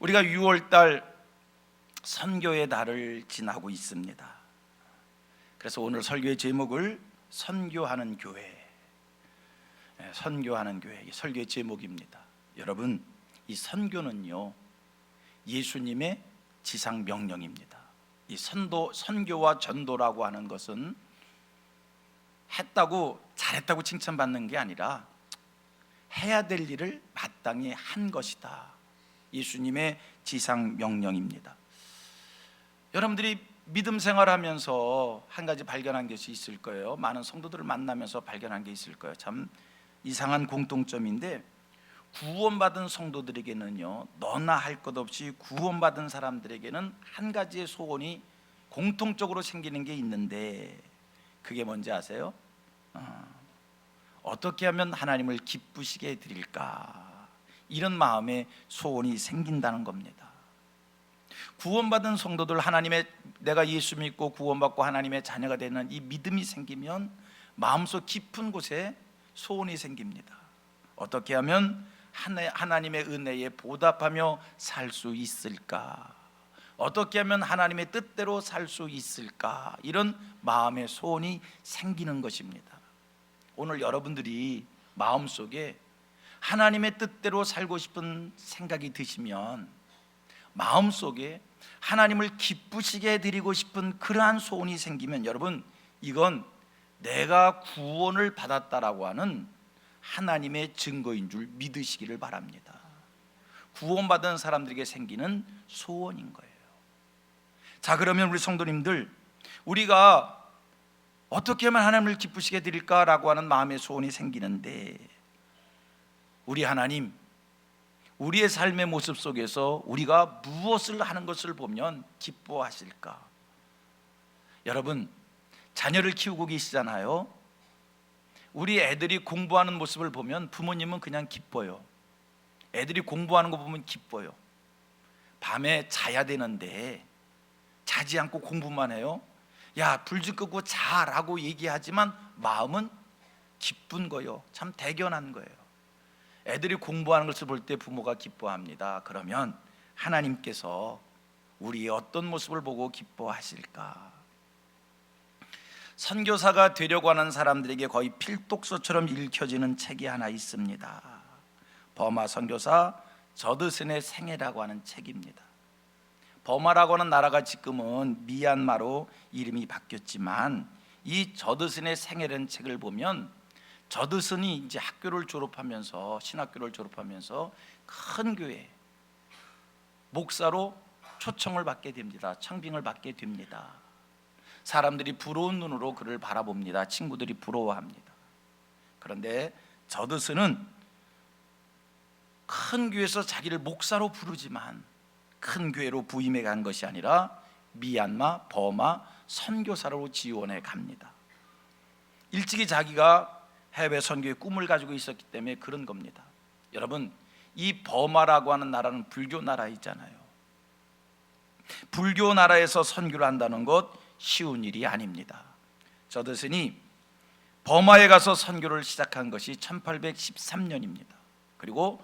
우리가 6월달 선교의 달을 지나고 있습니다. 그래서 오늘 설교의 제목을 선교하는 교회, 선교하는 교회, 설교의 제목입니다. 여러분, 이 선교는요 예수님의 지상 명령입니다. 이 선교와 전도라고 하는 것은 했다고 잘했다고 칭찬받는 게 아니라 해야 될 일을 마땅히 한 것이다. 예수님의 지상 명령입니다. 여러분들이 믿음 생활하면서 한 가지 발견한 것이 있을 거예요. 많은 성도들을 만나면서 발견한 게 있을 거예요. 참 이상한 공통점인데, 구원받은 성도들에게는요 너나 할 것 없이 구원받은 사람들에게는 한 가지의 소원이 공통적으로 생기는 게 있는데, 그게 뭔지 아세요? 어떻게 하면 하나님을 기쁘시게 해드릴까, 이런 마음의 소원이 생긴다는 겁니다. 구원받은 성도들, 하나님의, 내가 예수 믿고 구원받고 하나님의 자녀가 되는 이 믿음이 생기면 마음속 깊은 곳에 소원이 생깁니다. 어떻게 하면 하나님의 은혜에 보답하며 살 수 있을까, 어떻게 하면 하나님의 뜻대로 살 수 있을까, 이런 마음의 소원이 생기는 것입니다. 오늘 여러분들이 마음속에 하나님의 뜻대로 살고 싶은 생각이 드시면, 마음속에 하나님을 기쁘시게 해드리고 싶은 그러한 소원이 생기면, 여러분, 이건 내가 구원을 받았다라고 하는 하나님의 증거인 줄 믿으시기를 바랍니다. 구원받은 사람들에게 생기는 소원인 거예요. 자, 그러면 우리 성도님들, 우리가 어떻게 하면 하나님을 기쁘시게 해드릴까라고 하는 마음의 소원이 생기는데, 우리 하나님, 우리의 삶의 모습 속에서 우리가 무엇을 하는 것을 보면 기뻐하실까? 여러분, 자녀를 키우고 계시잖아요. 우리 애들이 공부하는 모습을 보면 부모님은 그냥 기뻐요. 애들이 공부하는 거 보면 기뻐요. 밤에 자야 되는데 자지 않고 공부만 해요. 야, 불 좀 끄고 자라고 얘기하지만 마음은 기쁜 거예요. 참 대견한 거예요. 애들이 공부하는 것을 볼 때 부모가 기뻐합니다. 그러면 하나님께서 우리의 어떤 모습을 보고 기뻐하실까? 선교사가 되려고 하는 사람들에게 거의 필독서처럼 읽혀지는 책이 하나 있습니다. 버마 선교사 저드슨의 생애라고 하는 책입니다. 버마라고 하는 나라가 지금은 미얀마로 이름이 바뀌었지만, 이 저드슨의 생애라는 책을 보면, 저드슨이 이제 학교를 졸업하면서, 신학교를 졸업하면서 큰 교회 목사로 초청을 받게 됩니다. 청빙을 받게 됩니다. 사람들이 부러운 눈으로 그를 바라봅니다. 친구들이 부러워합니다. 그런데 저드슨은 큰 교회에서 자기를 목사로 부르지만 큰 교회로 부임해 간 것이 아니라 미얀마, 버마 선교사로 지원해 갑니다. 일찍이 자기가 해외 선교의 꿈을 가지고 있었기 때문에 그런 겁니다. 여러분, 이 버마라고 하는 나라는 불교 나라이잖아요. 불교 나라에서 선교를 한다는 것 쉬운 일이 아닙니다. 저드슨이 버마에 가서 선교를 시작한 것이 1813년입니다. 그리고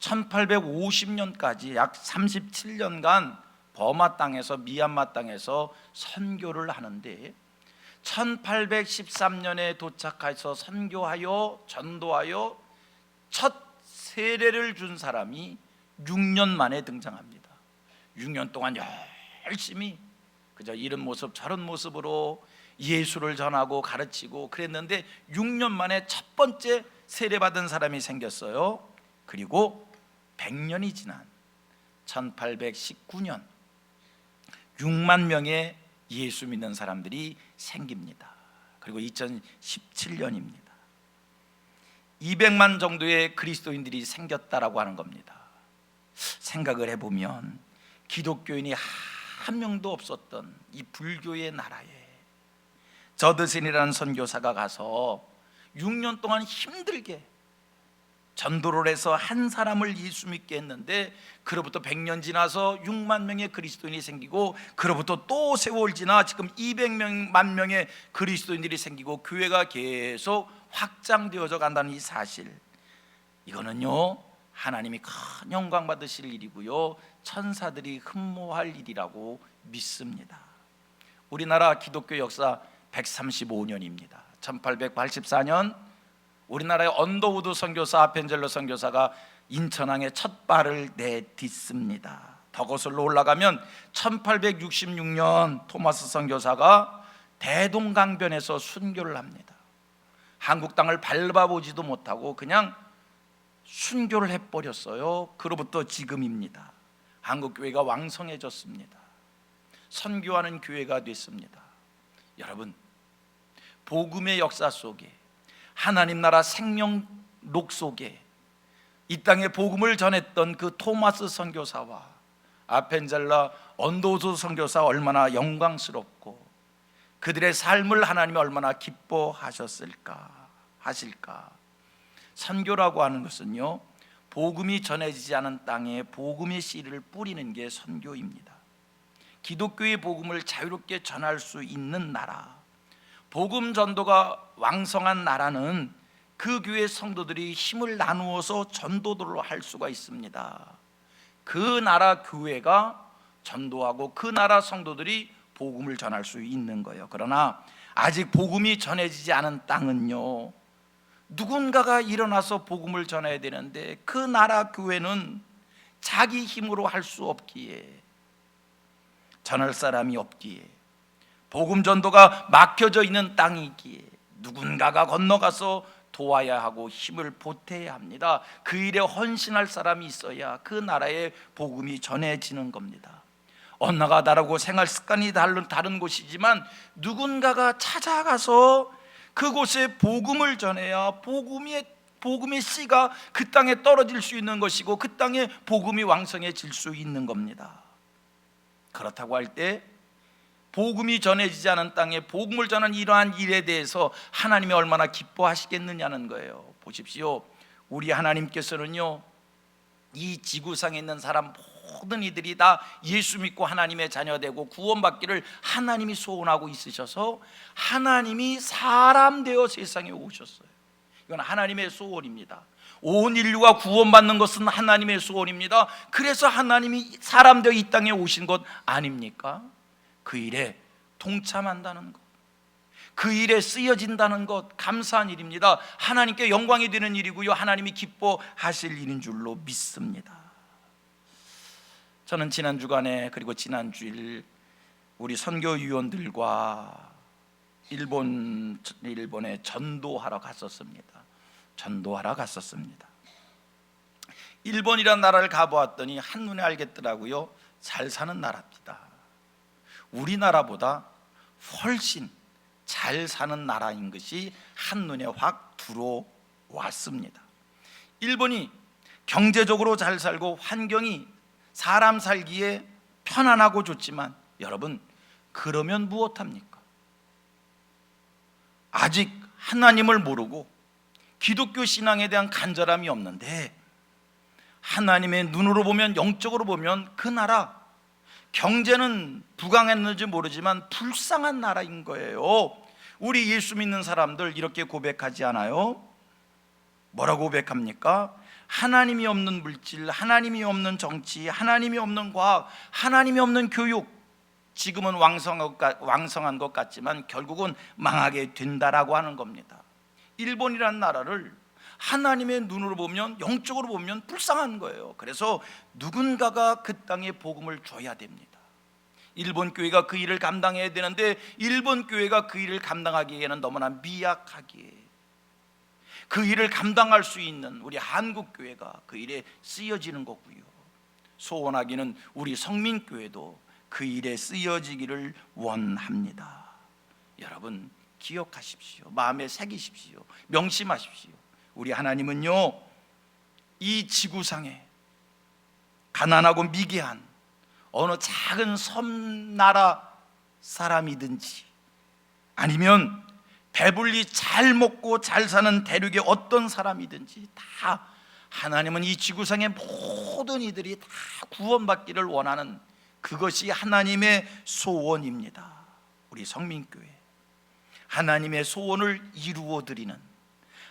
1850년까지 약 37년간 버마 땅에서, 미얀마 땅에서 선교를 하는데, 1813년에 도착해서 선교하여 전도하여 첫 세례를 준 사람이 6년 만에 등장합니다. 6년 동안 열심히 그저 이런 모습 저런 모습으로 예수를 전하고 가르치고 그랬는데, 6년 만에 첫 번째 세례받은 사람이 생겼어요. 그리고 100년이 지난 1819년 6만 명의 예수 믿는 사람들이 생깁니다. 그리고 2017년입니다. 200만 정도의 그리스도인들이 생겼다라고 하는 겁니다. 생각을 해보면 기독교인이 한 명도 없었던 이 불교의 나라에 저드슨이라는 선교사가 가서 6년 동안 힘들게 전도를 해서 한 사람을 예수 믿게 했는데, 그로부터 100년 지나서 6만 명의 그리스도인이 생기고, 그로부터 또 세월 지나 지금 200만 명의 그리스도인들이 생기고 교회가 계속 확장되어져 간다는 이 사실, 이거는요 하나님이 큰 영광 받으실 일이고요, 천사들이 흠모할 일이라고 믿습니다. 우리나라 기독교 역사 135년입니다. 1884년 우리나라의 언더우드 선교사 아펜젤러 선교사가 인천항에 첫 발을 내딛습니다. 더 거슬러 올라가면 1866년 토마스 선교사가 대동강변에서 순교를 합니다. 한국 땅을 밟아보지도 못하고 그냥 순교를 해버렸어요. 그로부터 지금입니다. 한국교회가 왕성해졌습니다. 선교하는 교회가 됐습니다. 여러분, 복음의 역사 속에, 하나님 나라 생명록 속에 이 땅에 복음을 전했던 그 토마스 선교사와 아펜젤러 언더우드 선교사 얼마나 영광스럽고 그들의 삶을 하나님이 얼마나 기뻐하셨을까 하실까. 선교라고 하는 것은요, 복음이 전해지지 않은 땅에 복음의 씨를 뿌리는 게 선교입니다. 기독교의 복음을 자유롭게 전할 수 있는 나라, 복음 전도가 왕성한 나라는 그 교회 성도들이 힘을 나누어서 전도들로 할 수가 있습니다. 그 나라 교회가 전도하고 그 나라 성도들이 복음을 전할 수 있는 거예요. 그러나 아직 복음이 전해지지 않은 땅은요, 누군가가 일어나서 복음을 전해야 되는데 그 나라 교회는 자기 힘으로 할 수 없기에, 전할 사람이 없기에, 복음 전도가 막혀져 있는 땅이기에 누군가가 건너가서 도와야 하고 힘을 보태야 합니다. 그 일에 헌신할 사람이 있어야 그 나라의 복음이 전해지는 겁니다. 언어가 다르고 생활 습관이 다른 곳이지만 누군가가 찾아가서 그곳에 복음을 전해야 복음의 씨가 그 땅에 떨어질 수 있는 것이고 그 땅에 복음이 왕성해질 수 있는 겁니다. 그렇다고 할 때 복음이 전해지지 않은 땅에 복음을 전하는 이러한 일에 대해서 하나님이 얼마나 기뻐하시겠느냐는 거예요. 보십시오, 우리 하나님께서는요, 이 지구상에 있는 사람 모든 이들이 다 예수 믿고 하나님의 자녀되고 구원받기를 하나님이 소원하고 있으셔서 하나님이 사람 되어 세상에 오셨어요. 이건 하나님의 소원입니다. 온 인류가 구원받는 것은 하나님의 소원입니다. 그래서 하나님이 사람 되어 이 땅에 오신 것 아닙니까? 그 일에 동참한다는 것, 그 일에 쓰여진다는 것, 감사한 일입니다. 하나님께 영광이 되는 일이고요, 하나님이 기뻐하실 일인 줄로 믿습니다. 저는 지난 주간에 그리고 지난 주일 우리 선교위원들과 일본에 전도하러 갔었습니다. 일본이라는 나라를 가보았더니 한눈에 알겠더라고요. 잘 사는 나라입니다. 우리나라보다 훨씬 잘 사는 나라인 것이 한눈에 확 들어왔습니다. 일본이 경제적으로 잘 살고 환경이 사람 살기에 편안하고 좋지만 여러분, 그러면 무엇합니까? 아직 하나님을 모르고 기독교 신앙에 대한 간절함이 없는데 하나님의 눈으로 보면, 영적으로 보면 그 나라 경제는 부강했는지 모르지만 불쌍한 나라인 거예요. 우리 예수 믿는 사람들 이렇게 고백하지 않아요? 뭐라고 고백합니까? 하나님이 없는 물질, 하나님이 없는 정치, 하나님이 없는 과학, 하나님이 없는 교육, 지금은 왕성한 것 같지만 결국은 망하게 된다라고 하는 겁니다. 일본이라는 나라를 하나님의 눈으로 보면, 영적으로 보면 불쌍한 거예요. 그래서 누군가가 그 땅에 복음을 줘야 됩니다. 일본 교회가 그 일을 감당해야 되는데 일본 교회가 그 일을 감당하기에는 너무나 미약하기에 그 일을 감당할 수 있는 우리 한국 교회가 그 일에 쓰여지는 거고요, 소원하기는 우리 성민교회도 그 일에 쓰여지기를 원합니다. 여러분 기억하십시오. 마음에 새기십시오. 명심하십시오. 우리 하나님은요, 이 지구상에 가난하고 미개한 어느 작은 섬나라 사람이든지 아니면 배불리 잘 먹고 잘 사는 대륙의 어떤 사람이든지 다 하나님은 이 지구상의 모든 이들이 다 구원받기를 원하는 그것이 하나님의 소원입니다. 우리 성민교회 하나님의 소원을 이루어드리는,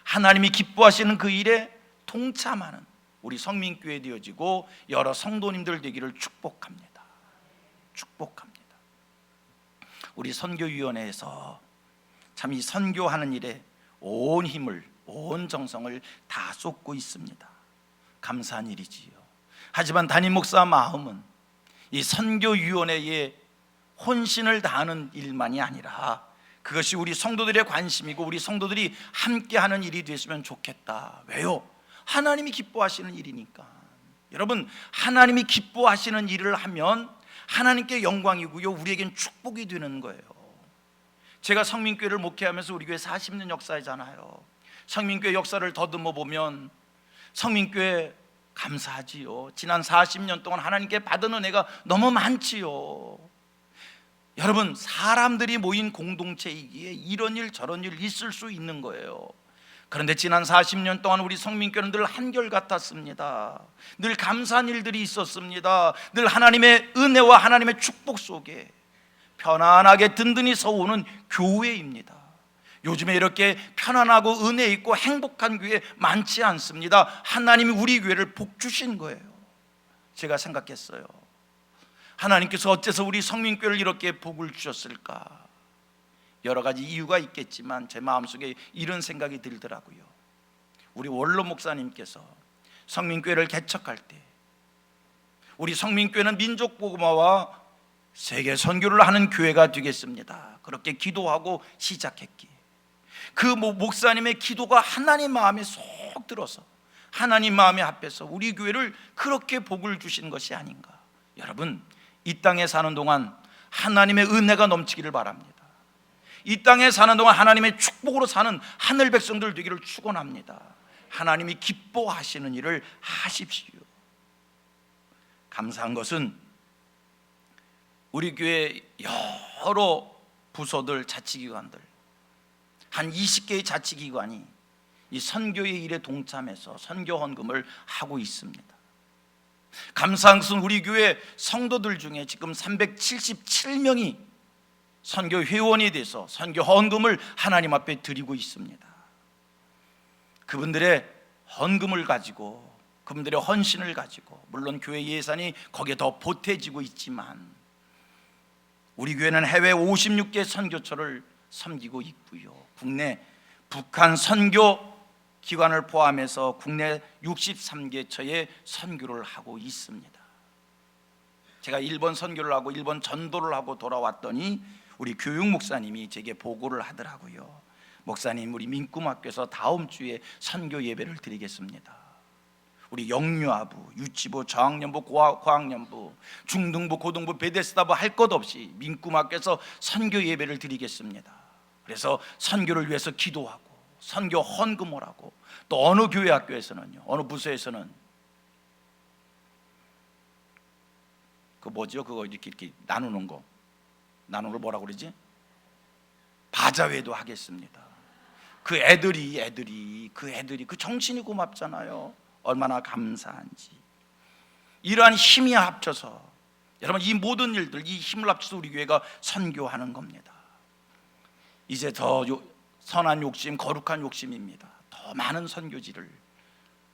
하나님이 기뻐하시는 그 일에 동참하는 우리 성민교회 되어지고 여러 성도님들 되기를 축복합니다. 축복합니다. 우리 선교위원회에서 참 이 선교하는 일에 온 힘을, 온 정성을 다 쏟고 있습니다. 감사한 일이지요. 하지만 담임 목사 마음은 이 선교위원회에 혼신을 다하는 일만이 아니라 그것이 우리 성도들의 관심이고 우리 성도들이 함께하는 일이 됐으면 좋겠다. 왜요? 하나님이 기뻐하시는 일이니까. 여러분, 하나님이 기뻐하시는 일을 하면 하나님께 영광이고요, 우리에겐 축복이 되는 거예요. 제가 성민교회를 목회하면서 우리 교회 40년 역사잖아요. 성민교회 역사를 더듬어 보면 성민교회 감사하지요. 지난 40년 동안 하나님께 받은 은혜가 너무 많지요. 여러분, 사람들이 모인 공동체이기에 이런 일 저런 일 있을 수 있는 거예요. 그런데 지난 40년 동안 우리 성민교회는 늘 한결같았습니다. 늘 감사한 일들이 있었습니다. 늘 하나님의 은혜와 하나님의 축복 속에 편안하게 든든히 서오는 교회입니다. 요즘에 이렇게 편안하고 은혜 있고 행복한 교회 많지 않습니다. 하나님이 우리 교회를 복 주신 거예요. 제가 생각했어요. 하나님께서 어째서 우리 성민교회를 이렇게 복을 주셨을까? 여러 가지 이유가 있겠지만 제 마음속에 이런 생각이 들더라고요. 우리 원로 목사님께서 성민교회를 개척할 때 우리 성민교회는 민족복음화와 세계 선교를 하는 교회가 되겠습니다, 그렇게 기도하고 시작했기에 그 목사님의 기도가 하나님 마음에 쏙 들어서 하나님 마음에 합해서 우리 교회를 그렇게 복을 주신 것이 아닌가. 여러분, 이 땅에 사는 동안 하나님의 은혜가 넘치기를 바랍니다. 이 땅에 사는 동안 하나님의 축복으로 사는 하늘 백성들 되기를 축원합니다. 하나님이 기뻐하시는 일을 하십시오. 감사한 것은 우리 교회 여러 부서들, 자치기관들 한 20개의 자치기관이 이 선교의 일에 동참해서 선교 헌금을 하고 있습니다. 감사한 것은 우리 교회 성도들 중에 지금 377명이 선교 회원이 돼서 선교 헌금을 하나님 앞에 드리고 있습니다. 그분들의 헌금을 가지고, 그분들의 헌신을 가지고, 물론 교회 예산이 거기에 더 보태지고 있지만 우리 교회는 해외 56개 선교처를 섬기고 있고요, 국내 북한 선교 기관을 포함해서 국내 63개 처에 선교를 하고 있습니다. 제가 일본 선교를 하고 일본 전도를 하고 돌아왔더니 우리 교육 목사님이 제게 보고를 하더라고요. 목사님, 우리 민꿈학교에서 다음 주에 선교 예배를 드리겠습니다. 우리 영유아부, 유치부, 저학년부, 고학년부, 중등부, 고등부, 베데스다부 할 것 없이 민꿈학교에서 선교 예배를 드리겠습니다. 그래서 선교를 위해서 기도하고 선교 헌금을 하고, 또 어느 교회 학교에서는요, 어느 부서에서는 그 뭐죠? 그거 이렇게 나누는 거, 나누는 걸 뭐라고 그러지? 바자회도 하겠습니다. 그 애들이 그 정신이 고맙잖아요. 얼마나 감사한지. 이러한 힘이 합쳐서, 여러분, 이 모든 일들, 이 힘을 합쳐서 우리 교회가 선교하는 겁니다. 이제 더 선한 욕심, 거룩한 욕심입니다. 더 많은 선교지를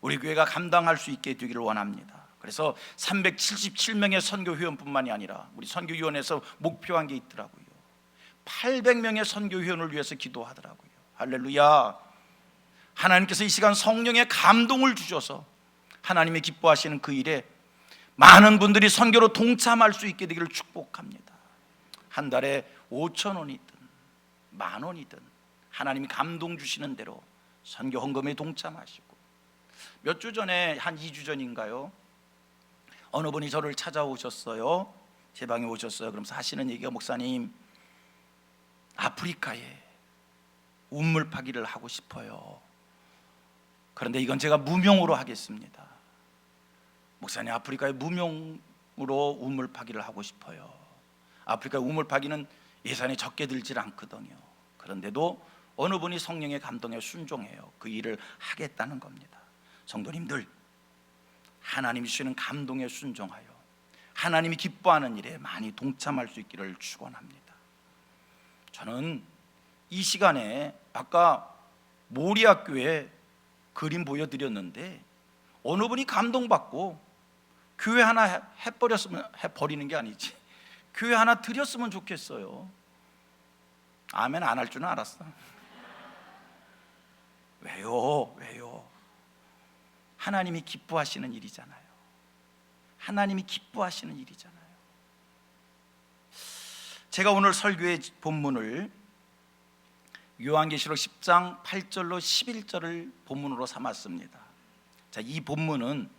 우리 교회가 감당할 수 있게 되기를 원합니다. 그래서 377명의 선교 회원뿐만이 아니라 우리 선교위원회에서 목표한 게 있더라고요. 800명의 선교 회원을 위해서 기도하더라고요. 할렐루야. 하나님께서 이 시간 성령의 감동을 주셔서 하나님이 기뻐하시는 그 일에 많은 분들이 선교로 동참할 수 있게 되기를 축복합니다. 한 달에 5,000원이든 10,000원이든 하나님이 감동 주시는 대로 선교 헌금에 동참하시고, 몇 주 전에, 한 2주 전인가요, 어느 분이 저를 찾아오셨어요. 제 방에 오셨어요. 그러면서 하시는 얘기가, 목사님, 아프리카에 우물 파기를 하고 싶어요. 그런데 이건 제가 무명으로 하겠습니다. 목사님, 아프리카에 무명으로 우물 파기를 하고 싶어요. 아프리카 우물 파기는 예산이 적게 들질 않거든요. 그런데도 어느 분이 성령의 감동에 순종해요. 그 일을 하겠다는 겁니다. 성도님들, 하나님이 주시는 감동에 순종하여 하나님이 기뻐하는 일에 많이 동참할 수 있기를 축원합니다. 저는 이 시간에 아까 모리아교회 그림 보여드렸는데 어느 분이 감동받고 교회 하나 해버리는 게 아니지, 교회 하나 드렸으면 좋겠어요. 아멘 안 할 줄은 알았어. 왜요? 하나님이 기뻐하시는 일이잖아요. 하나님이 기뻐하시는 일이잖아요. 제가 오늘 설교의 본문을 요한계시록 10장 8절로 11절을 본문으로 삼았습니다. 자, 이 본문은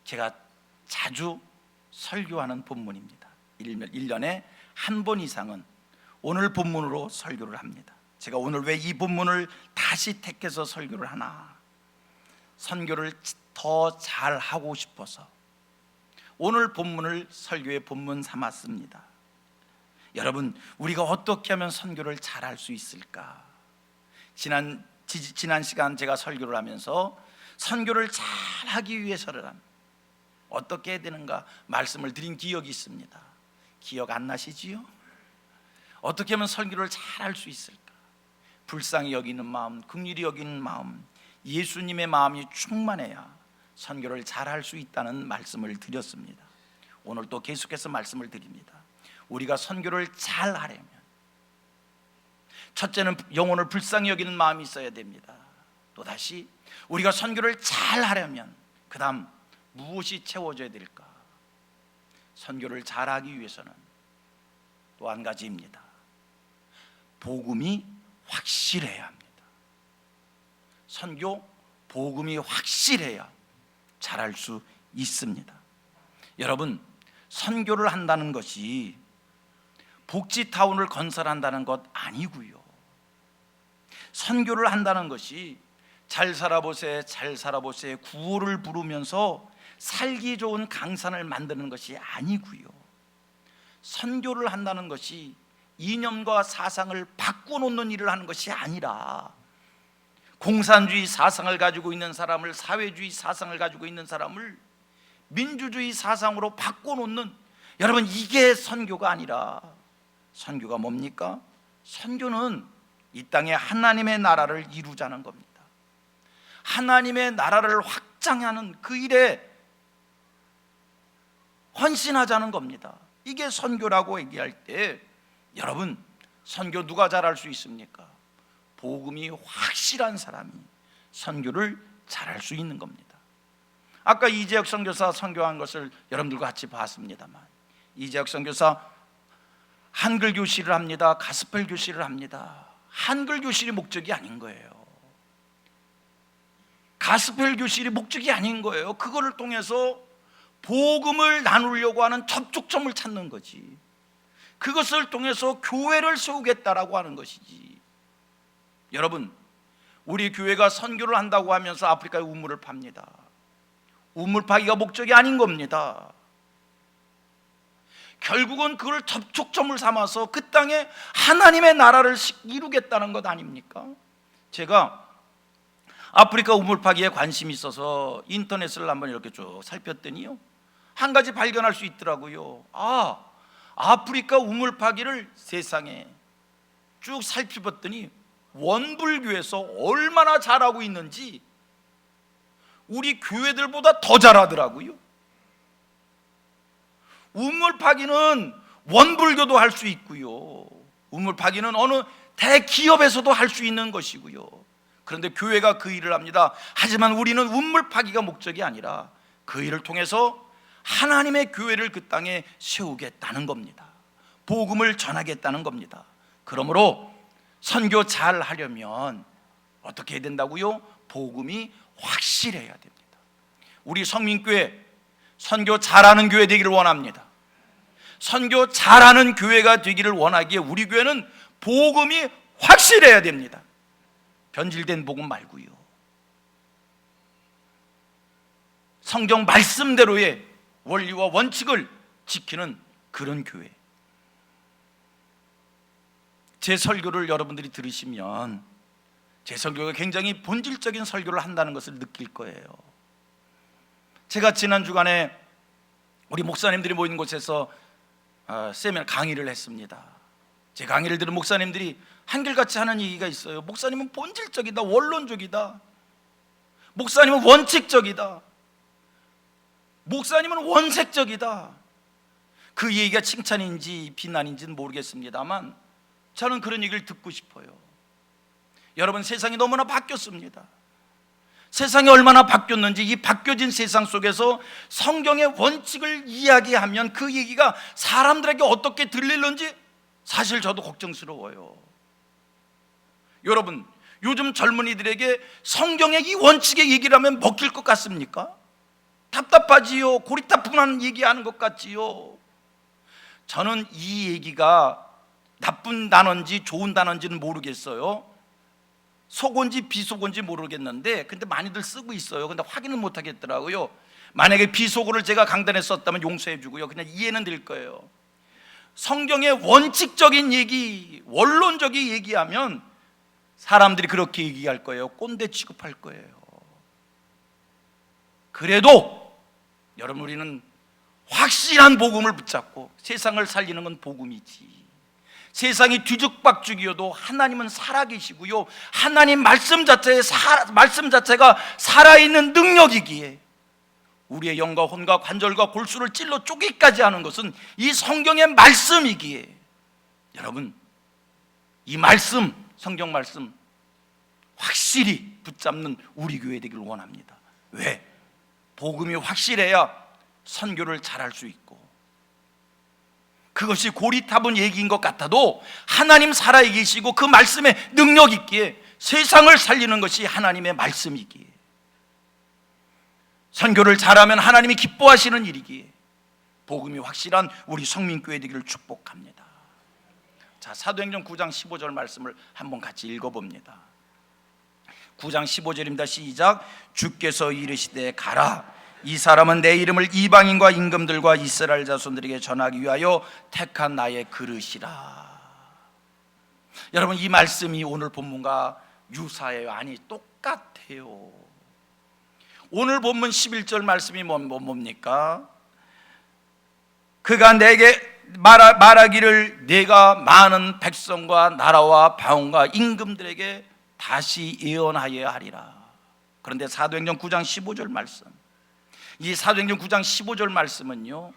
제가 자주 설교하는 본문입니다. 1년에 한 번 이상은 오늘 본문으로 설교를 합니다. 제가 오늘 왜 이 본문을 다시 택해서 설교를 하나? 선교를 더 잘하고 싶어서 오늘 본문을 설교의 본문 삼았습니다. 여러분, 우리가 어떻게 하면 선교를 잘할 수 있을까? 지난 시간 제가 설교를 하면서 선교를 잘하기 위해서는 어떻게 해야 되는가 말씀을 드린 기억이 있습니다. 기억 안 나시지요? 어떻게 하면 선교를 잘할 수 있을까? 불쌍히 여기는 마음, 긍휼히 여기는 마음, 예수님의 마음이 충만해야 선교를 잘할 수 있다는 말씀을 드렸습니다. 오늘 또 계속해서 말씀을 드립니다. 우리가 선교를 잘하려면 첫째는 영혼을 불쌍히 여기는 마음이 있어야 됩니다. 또다시 우리가 선교를 잘하려면 그 다음 무엇이 채워져야 될까? 선교를 잘하기 위해서는 또 한 가지입니다. 복음이 확실해야 합니다. 선교, 복음이 확실해야 잘할 수 있습니다. 여러분, 선교를 한다는 것이 복지타운을 건설한다는 것 아니고요. 선교를 한다는 것이 잘 살아보세 구호를 부르면서 살기 좋은 강산을 만드는 것이 아니고요. 선교를 한다는 것이 이념과 사상을 바꿔놓는 일을 하는 것이 아니라 공산주의 사상을 가지고 있는 사람을, 사회주의 사상을 가지고 있는 사람을 민주주의 사상으로 바꿔놓는, 여러분, 이게 선교가 아니라, 선교가 뭡니까? 선교는 이 땅에 하나님의 나라를 이루자는 겁니다. 하나님의 나라를 확장하는 그 일에 헌신하자는 겁니다. 이게 선교라고 얘기할 때, 여러분, 선교 누가 잘할 수 있습니까? 복음이 확실한 사람이 선교를 잘할 수 있는 겁니다. 아까 이재혁 선교사 선교한 것을 여러분들과 같이 봤습니다만, 이재혁 선교사 한글 교실을 합니다. 가스펠 교실을 합니다. 한글 교실이 목적이 아닌 거예요. 가스펠 교실이 목적이 아닌 거예요. 그거를 통해서 복음을 나누려고 하는 접촉점을 찾는 거지. 그것을 통해서 교회를 세우겠다라고 하는 것이지. 여러분, 우리 교회가 선교를 한다고 하면서 아프리카에 우물을 팝니다. 우물 파기가 목적이 아닌 겁니다. 결국은 그걸 접촉점을 삼아서 그 땅에 하나님의 나라를 이루겠다는 것 아닙니까? 제가 아프리카 우물 파기에 관심이 있어서 인터넷을 한번 이렇게 쭉 살폈더니요, 한 가지 발견할 수 있더라고요. 아프리카 우물 파기를 세상에 쭉 살펴봤더니 원불교에서 얼마나 잘하고 있는지 우리 교회들보다 더 잘하더라고요. 우물 파기는 원불교도 할 수 있고요, 우물 파기는 어느 대기업에서도 할 수 있는 것이고요. 그런데 교회가 그 일을 합니다. 하지만 우리는 우물 파기가 목적이 아니라 그 일을 통해서 하나님의 교회를 그 땅에 세우겠다는 겁니다. 복음을 전하겠다는 겁니다. 그러므로 선교 잘 하려면 어떻게 해야 된다고요? 복음이 확실해야 됩니다. 우리 성민교회 선교 잘하는 교회 되기를 원합니다. 선교 잘하는 교회가 되기를 원하기에 우리 교회는 복음이 확실해야 됩니다. 변질된 복음 말고요. 성경 말씀대로의 원리와 원칙을 지키는 그런 교회. 제 설교를 여러분들이 들으시면 제 설교가 굉장히 본질적인 설교를 한다는 것을 느낄 거예요. 제가 지난 주간에 우리 목사님들이 모인 곳에서 세미나 강의를 했습니다. 제 강의를 들은 목사님들이 한결같이 하는 얘기가 있어요. 목사님은 본질적이다, 원론적이다. 목사님은 원칙적이다. 목사님은 원색적이다. 그 얘기가 칭찬인지 비난인지는 모르겠습니다만 저는 그런 얘기를 듣고 싶어요. 여러분, 세상이 너무나 바뀌었습니다. 세상이 얼마나 바뀌었는지, 이 바뀌어진 세상 속에서 성경의 원칙을 이야기하면 그 얘기가 사람들에게 어떻게 들리는지 사실 저도 걱정스러워요. 여러분, 요즘 젊은이들에게 성경의 이 원칙의 얘기를 하면 먹힐 것 같습니까? 답답하지요. 고리타분한 얘기하는 것 같지요. 저는 이 얘기가 나쁜 단어인지 좋은 단어인지는 모르겠어요. 속어인지 비속어인지 모르겠는데 근데 많이들 쓰고 있어요. 근데 확인은 못 하겠더라고요. 만약에 비속어를 제가 강단에 썼다면 용서해 주고요, 그냥 이해는 될 거예요. 성경의 원칙적인 얘기, 원론적인 얘기하면 사람들이 그렇게 얘기할 거예요. 꼰대 취급할 거예요. 그래도 여러분, 우리는 확실한 복음을 붙잡고, 세상을 살리는 건 복음이지. 세상이 뒤죽박죽이어도 하나님은 살아계시고요, 하나님 말씀 자체가 살아있는 능력이기에 우리의 영과 혼과 관절과 골수를 찔러 쪼개기까지 하는 것은 이 성경의 말씀이기에 여러분, 이 말씀, 성경 말씀 확실히 붙잡는 우리 교회 되기를 원합니다. 왜? 복음이 확실해야 선교를 잘할 수 있고, 그것이 고리타분 얘기인 것 같아도 하나님 살아계시고 그 말씀에 능력 있기에 세상을 살리는 것이 하나님의 말씀이기에, 선교를 잘하면 하나님이 기뻐하시는 일이기에 복음이 확실한 우리 성민교회 되기를 축복합니다. 자, 사도행전 9장 15절 말씀을 한번 같이 읽어봅니다. 9장 15절입니다. 시작. 주께서 이르시되 가라. 이 사람은 내 이름을 이방인과 임금들과 이스라엘 자손들에게 전하기 위하여 택한 나의 그릇이라. 여러분, 이 말씀이 오늘 본문과 유사해요? 아니, 똑같아요. 오늘 본문 11절 말씀이 뭡니까? 그가 내게 말하기를 내가 많은 백성과 나라와 방언과 임금들에게 다시 예언하여야 하리라. 그런데 사도행전 9장 15절 말씀, 이 사도행전 9장 15절 말씀은요,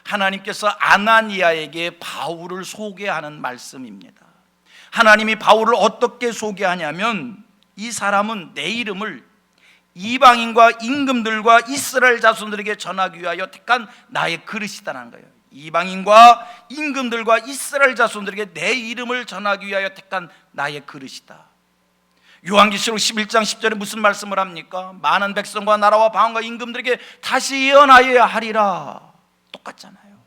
하나님께서 아나니아에게 바울을 소개하는 말씀입니다. 하나님이 바울을 어떻게 소개하냐면, 이 사람은 내 이름을 이방인과 임금들과 이스라엘 자손들에게 전하기 위하여 택한 나의 그릇이다라는 거예요. 이방인과 임금들과 이스라엘 자손들에게 내 이름을 전하기 위하여 택한 나의 그릇이다. 요한계시록 11장 10절에 무슨 말씀을 합니까? 많은 백성과 나라와 방언과 임금들에게 다시 예언하여야 하리라. 똑같잖아요.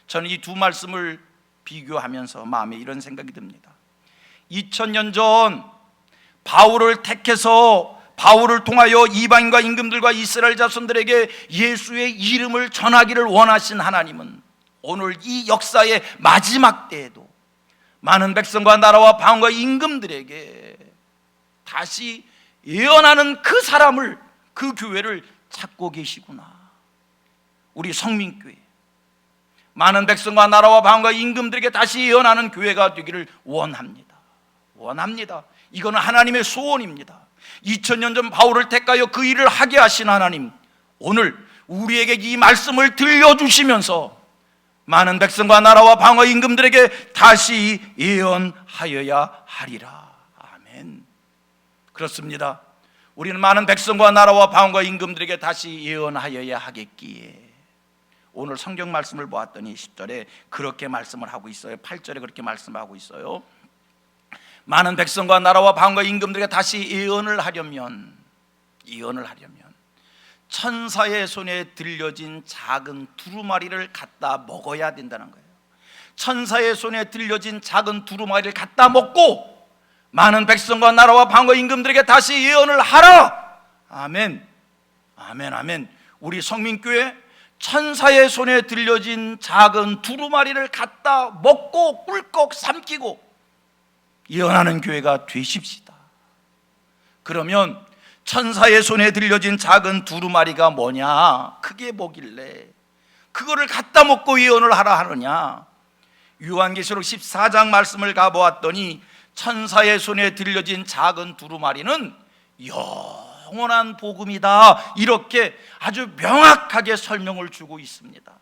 저는 이 두 말씀을 비교하면서 마음에 이런 생각이 듭니다. 2000년 전 바울을 택해서 바울을 통하여 이방인과 임금들과 이스라엘 자손들에게 예수의 이름을 전하기를 원하신 하나님은 오늘 이 역사의 마지막 때에도 많은 백성과 나라와 방언과 임금들에게 다시 예언하는 그 사람을, 그 교회를 찾고 계시구나. 우리 성민교회, 많은 백성과 나라와 방언과 임금들에게 다시 예언하는 교회가 되기를 원합니다. 이거는 하나님의 소원입니다. 2000년 전 바울을 택하여 그 일을 하게 하신 하나님, 오늘 우리에게 이 말씀을 들려주시면서 많은 백성과 나라와 방언과 임금들에게 다시 예언하여야 하리라. 아멘. 그렇습니다. 우리는 많은 백성과 나라와 방언과 임금들에게 다시 예언하여야 하겠기에 오늘 성경 말씀을 보았더니 10절에 그렇게 말씀을 하고 있어요. 8절에 그렇게 말씀하고 있어요. 많은 백성과 나라와 방언과 임금들에게 다시 예언을 하려면 천사의 손에 들려진 작은 두루마리를 갖다 먹어야 된다는 거예요. 천사의 손에 들려진 작은 두루마리를 갖다 먹고 많은 백성과 나라와 방언과 임금들에게 다시 예언을 하라. 아멘. 우리 성민교회 천사의 손에 들려진 작은 두루마리를 갖다 먹고 꿀꺽 삼키고 예언하는 교회가 되십시다. 그러면 천사의 손에 들려진 작은 두루마리가 뭐냐? 그게 뭐길래 그거를 갖다 먹고 예언을 하라 하느냐? 요한계시록 14장 말씀을 가보았더니 천사의 손에 들려진 작은 두루마리는 영원한 복음이다, 이렇게 아주 명확하게 설명을 주고 있습니다.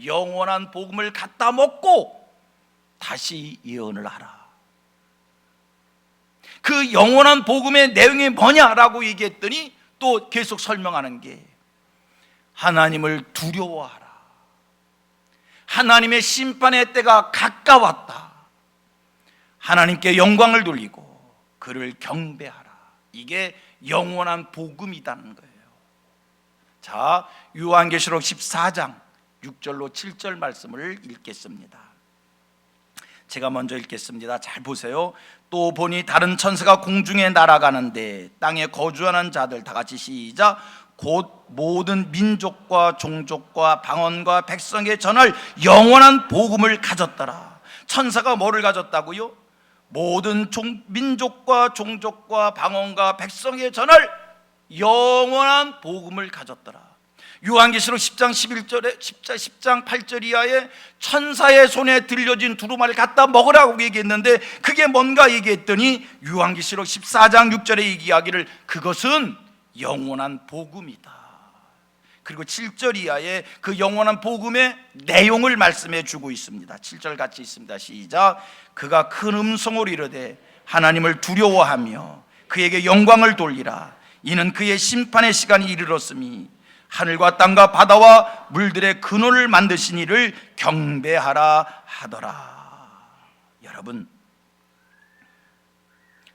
영원한 복음을 갖다 먹고 다시 예언을 하라. 그 영원한 복음의 내용이 뭐냐라고 얘기했더니 또 계속 설명하는 게 하나님을 두려워하라, 하나님의 심판의 때가 가까웠다, 하나님께 영광을 돌리고 그를 경배하라. 이게 영원한 복음이라는 거예요. 자, 요한계시록 14장 6절로 7절 말씀을 읽겠습니다. 제가 먼저 읽겠습니다. 잘 보세요. 또 보니 다른 천사가 공중에 날아가는데 땅에 거주하는 자들 다 같이 시작. 곧 모든 민족과 종족과 방언과 백성에 전할 영원한 복음을 가졌더라. 천사가 뭐를 가졌다고요? 모든 민족과 종족과 방언과 백성에 전할 영원한 복음을 가졌더라. 요한계시록 10장 11절에 10장 8절 이하에 천사의 손에 들려진 두루마리를 갖다 먹으라고 얘기했는데 그게 뭔가 얘기했더니 요한계시록 14장 6절에 얘기하기를 그것은 영원한 복음이다. 그리고 7절 이하에 그 영원한 복음의 내용을 말씀해 주고 있습니다. 7절 같이 있습니다. 시작. 그가 큰 음성으로 이르되 하나님을 두려워하며 그에게 영광을 돌리라. 이는 그의 심판의 시간이 이르렀으니 하늘과 땅과 바다와 물들의 근원을 만드신 이를 경배하라 하더라. 여러분,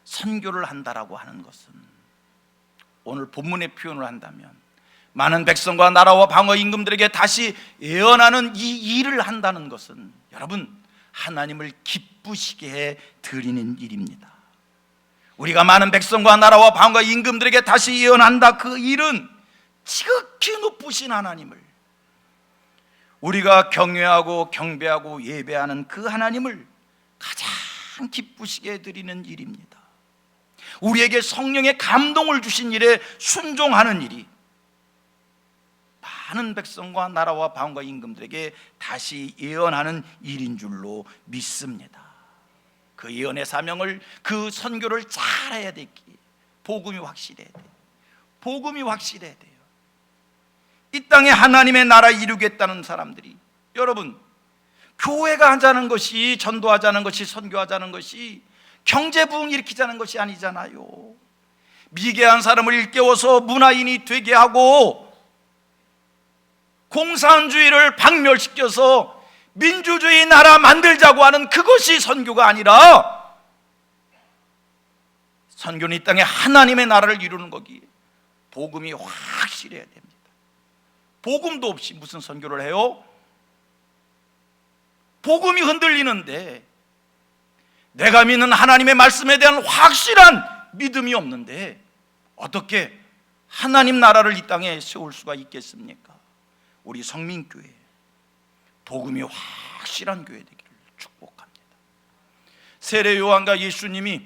선교를 한다라고 하는 것은, 오늘 본문의 표현을 한다면 많은 백성과 나라와 방어 임금들에게 다시 예언하는 이 일을 한다는 것은 여러분, 하나님을 기쁘시게 해 드리는 일입니다. 우리가 많은 백성과 나라와 방어 임금들에게 다시 예언한다. 그 일은 지극히 높으신 하나님을, 우리가 경외하고 경배하고 예배하는 그 하나님을 가장 기쁘시게 드리는 일입니다. 우리에게 성령의 감동을 주신 일에 순종하는 일이 많은 백성과 나라와 방과 임금들에게 다시 예언하는 일인 줄로 믿습니다. 그 예언의 사명을, 그 선교를 잘해야 되기에 복음이 확실해야 돼요. 복음이 확실해야 돼요. 이 땅에 하나님의 나라 이루겠다는 사람들이, 여러분, 교회가 하자는 것이, 전도하자는 것이, 선교하자는 것이 경제 부흥 일으키자는 것이 아니잖아요. 미개한 사람을 일깨워서 문화인이 되게 하고 공산주의를 박멸시켜서 민주주의 나라 만들자고 하는 그것이 선교가 아니라, 선교는 이 땅에 하나님의 나라를 이루는 거기에 복음이 확실해야 됩니다. 복음도 없이 무슨 선교를 해요? 복음이 흔들리는데, 내가 믿는 하나님의 말씀에 대한 확실한 믿음이 없는데 어떻게 하나님 나라를 이 땅에 세울 수가 있겠습니까? 우리 성민교회 복음이 확실한 교회 되기를 축복합니다. 세례 요한과 예수님이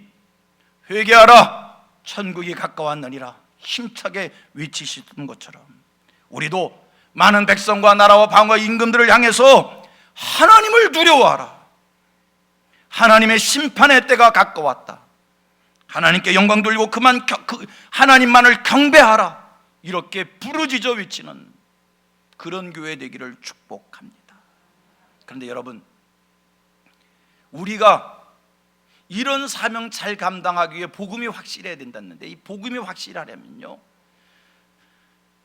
회개하라 천국이 가까웠느니라 힘차게 외치시던 것처럼 우리도 많은 백성과 나라와 방과 임금들을 향해서 하나님을 두려워하라, 하나님의 심판의 때가 가까웠다, 하나님께 영광 돌리고 하나님만을 경배하라, 이렇게 부르짖어 외치는 그런 교회 되기를 축복합니다. 그런데 여러분, 우리가 이런 사명 잘 감당하기 위해 복음이 확실해야 된다는데, 이 복음이 확실하려면요,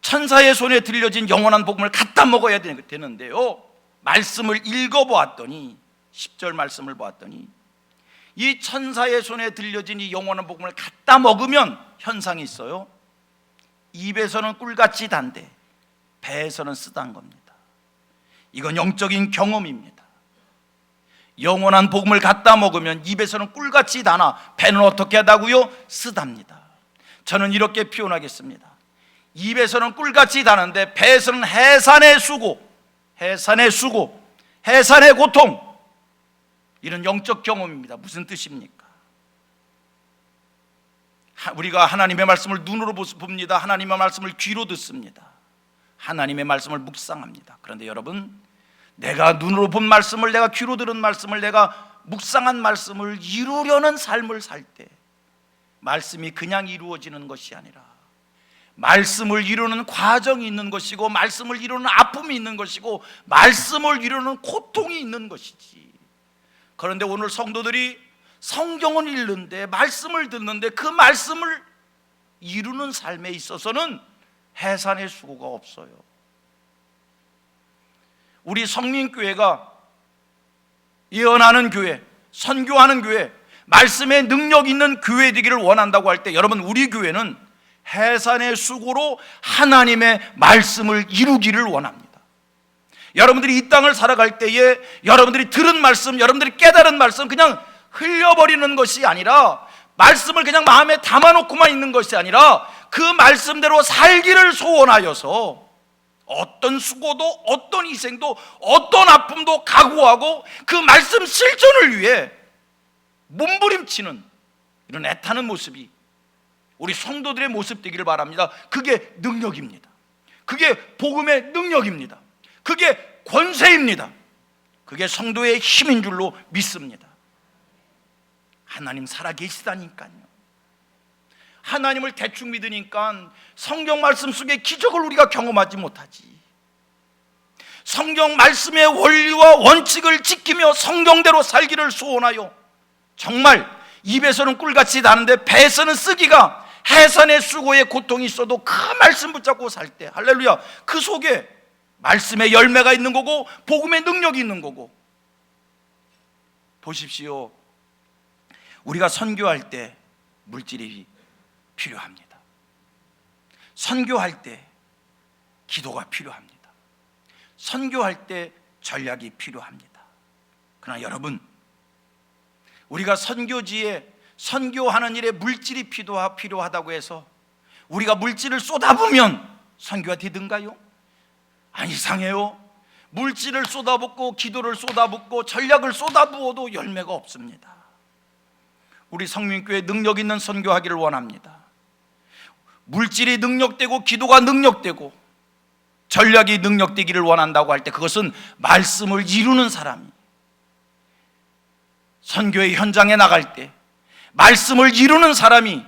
천사의 손에 들려진 영원한 복음을 갖다 먹어야 되는데요, 말씀을 읽어보았더니 10절 말씀을 보았더니 이 천사의 손에 들려진 이 영원한 복음을 갖다 먹으면 현상이 있어요. 입에서는 꿀같이 단데 배에서는 쓰다는 겁니다. 이건 영적인 경험입니다. 영원한 복음을 갖다 먹으면 입에서는 꿀같이 다나 배는 어떻게 하다고요? 쓰답니다. 저는 이렇게 표현하겠습니다. 입에서는 꿀같이 다는데 배에서는 해산의 수고, 해산의 고통, 이런 영적 경험입니다. 무슨 뜻입니까? 우리가 하나님의 말씀을 눈으로 봅니다. 하나님의 말씀을 귀로 듣습니다. 하나님의 말씀을 묵상합니다. 그런데 여러분, 내가 눈으로 본 말씀을, 내가 귀로 들은 말씀을, 내가 묵상한 말씀을 이루려는 삶을 살 때 말씀이 그냥 이루어지는 것이 아니라 말씀을 이루는 과정이 있는 것이고, 말씀을 이루는 아픔이 있는 것이고, 말씀을 이루는 고통이 있는 것이지. 그런데 오늘 성도들이 성경을 읽는데, 말씀을 듣는데 그 말씀을 이루는 삶에 있어서는 해산의 수고가 없어요. 우리 성민교회가 예언하는 교회, 선교하는 교회, 말씀에 능력 있는 교회 되기를 원한다고 할 때, 여러분, 우리 교회는 해산의 수고로 하나님의 말씀을 이루기를 원합니다. 여러분들이 이 땅을 살아갈 때에 여러분들이 들은 말씀, 여러분들이 깨달은 말씀 그냥 흘려버리는 것이 아니라, 말씀을 그냥 마음에 담아놓고만 있는 것이 아니라 그 말씀대로 살기를 소원하여서 어떤 수고도, 어떤 희생도, 어떤 아픔도 각오하고 그 말씀 실천을 위해 몸부림치는 이런 애타는 모습이 우리 성도들의 모습 되기를 바랍니다. 그게 능력입니다. 그게 복음의 능력입니다. 그게 권세입니다. 그게 성도의 힘인 줄로 믿습니다. 하나님 살아계시다니까요. 하나님을 대충 믿으니까 성경 말씀 속의 기적을 우리가 경험하지 못하지. 성경 말씀의 원리와 원칙을 지키며 성경대로 살기를 소원하여 정말 입에서는 꿀같이 나는데 배에서는 쓰기가 해산의 수고의 고통이 있어도 그 말씀 붙잡고 살 때, 할렐루야, 그 속에 말씀의 열매가 있는 거고 복음의 능력이 있는 거고. 보십시오, 우리가 선교할 때 물질이 필요합니다. 선교할 때 기도가 필요합니다. 선교할 때 전략이 필요합니다. 그러나 여러분, 우리가 선교지에 선교하는 일에 물질이 필요하다고 해서 우리가 물질을 쏟아부으면 선교가 되든가요? 아니, 이상해요. 물질을 쏟아붓고 기도를 쏟아붓고 전략을 쏟아부어도 열매가 없습니다. 우리 성민교회 능력 있는 선교하기를 원합니다. 물질이 능력되고 기도가 능력되고 전략이 능력되기를 원한다고 할 때, 그것은 말씀을 이루는 사람이 선교의 현장에 나갈 때 말씀을 이루는 사람이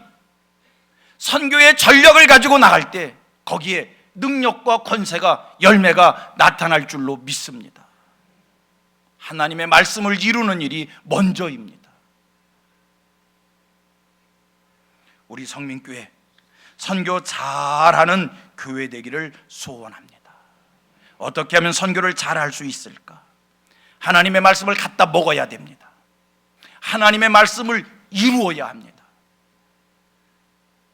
선교의 전략을 가지고 나갈 때 거기에 능력과 권세가, 열매가 나타날 줄로 믿습니다. 하나님의 말씀을 이루는 일이 먼저입니다. 우리 성민교회 선교 잘하는 교회 되기를 소원합니다. 어떻게 하면 선교를 잘할 수 있을까? 하나님의 말씀을 갖다 먹어야 됩니다. 하나님의 말씀을 이루어야 합니다.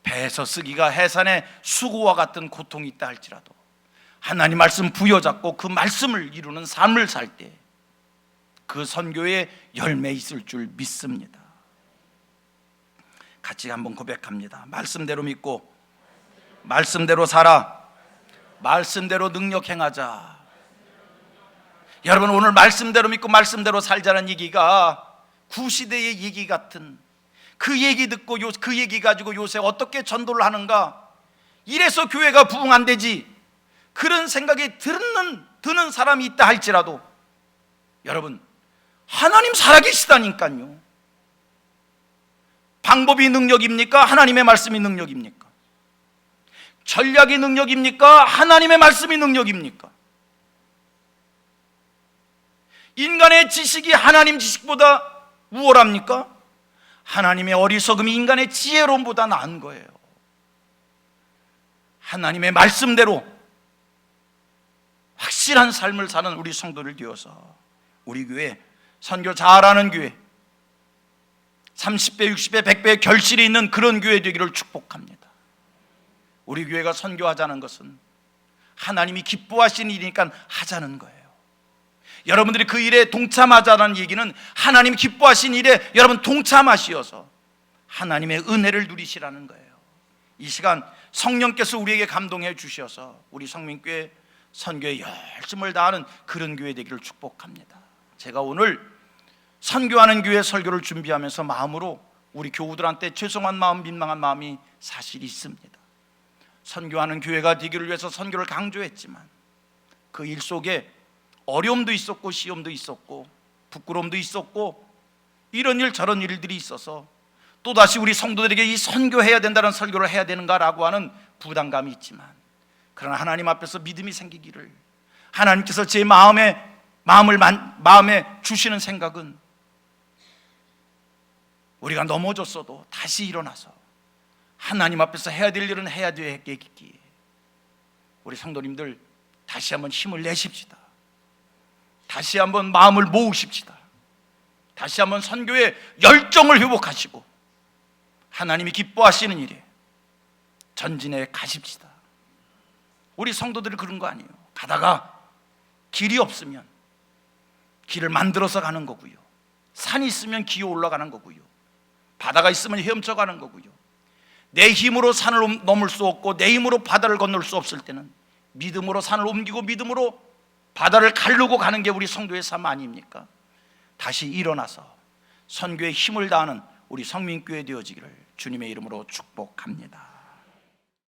배에서 쓰기가 해산의 수고와 같은 고통이 있다 할지라도 하나님 말씀 부여잡고 그 말씀을 이루는 삶을 살 때 그 선교에 열매 있을 줄 믿습니다. 같이 한번 고백합니다. 말씀대로 믿고 말씀대로 살아, 말씀대로 능력 행하자. 여러분, 오늘 말씀대로 믿고 말씀대로 살자는 얘기가 구시대의 얘기 같은, 그 얘기 듣고 그 얘기 가지고 요새 어떻게 전도를 하는가, 이래서 교회가 부흥 안 되지, 그런 생각이 드는 사람이 있다 할지라도 여러분, 하나님 살아계시다니까요. 방법이 능력입니까? 하나님의 말씀이 능력입니까? 전략이 능력입니까? 하나님의 말씀이 능력입니까? 인간의 지식이 하나님 지식보다 우월합니까? 하나님의 어리석음이 인간의 지혜로움보다 나은 거예요. 하나님의 말씀대로 확실한 삶을 사는 우리 성도를 되어서 우리 교회 선교 잘하는 교회, 30배, 60배, 100배의 결실이 있는 그런 교회 되기를 축복합니다. 우리 교회가 선교하자는 것은 하나님이 기뻐하시는 일이니까 하자는 거예요. 여러분들이 그 일에 동참하자는 얘기는 하나님 기뻐하신 일에 여러분 동참하시어서 하나님의 은혜를 누리시라는 거예요. 이 시간 성령께서 우리에게 감동해 주셔서 우리 성민교회 선교에 열심을 다하는 그런 교회 되기를 축복합니다. 제가 오늘 선교하는 교회 설교를 준비하면서 마음으로 우리 교우들한테 죄송한 마음, 민망한 마음이 사실 있습니다. 선교하는 교회가 되기를 위해서 선교를 강조했지만 그 일 속에 어려움도 있었고 시험도 있었고 부끄러움도 있었고 이런 일 저런 일들이 있어서 또다시 우리 성도들에게 이 선교해야 된다는 설교를 해야 되는가라고 하는 부담감이 있지만, 그러나 하나님 앞에서 믿음이 생기기를, 하나님께서 제 마음에 주시는 생각은 우리가 넘어졌어도 다시 일어나서 하나님 앞에서 해야 될 일은 해야 되겠기에 우리 성도님들 다시 한번 힘을 내십시다. 다시 한번 마음을 모으십시다. 다시 한번 선교의 열정을 회복하시고 하나님이 기뻐하시는 일에 전진해 가십시다. 우리 성도들이 그런 거 아니에요. 가다가 길이 없으면 길을 만들어서 가는 거고요, 산이 있으면 기어 올라가는 거고요, 바다가 있으면 헤엄쳐 가는 거고요. 내 힘으로 산을 넘을 수 없고 내 힘으로 바다를 건널 수 없을 때는 믿음으로 산을 옮기고 믿음으로 바다를 가르고 가는 게 우리 성도의 삶 아닙니까? 다시 일어나서 선교에 힘을 다하는 우리 성민교회 되어지기를 주님의 이름으로 축복합니다.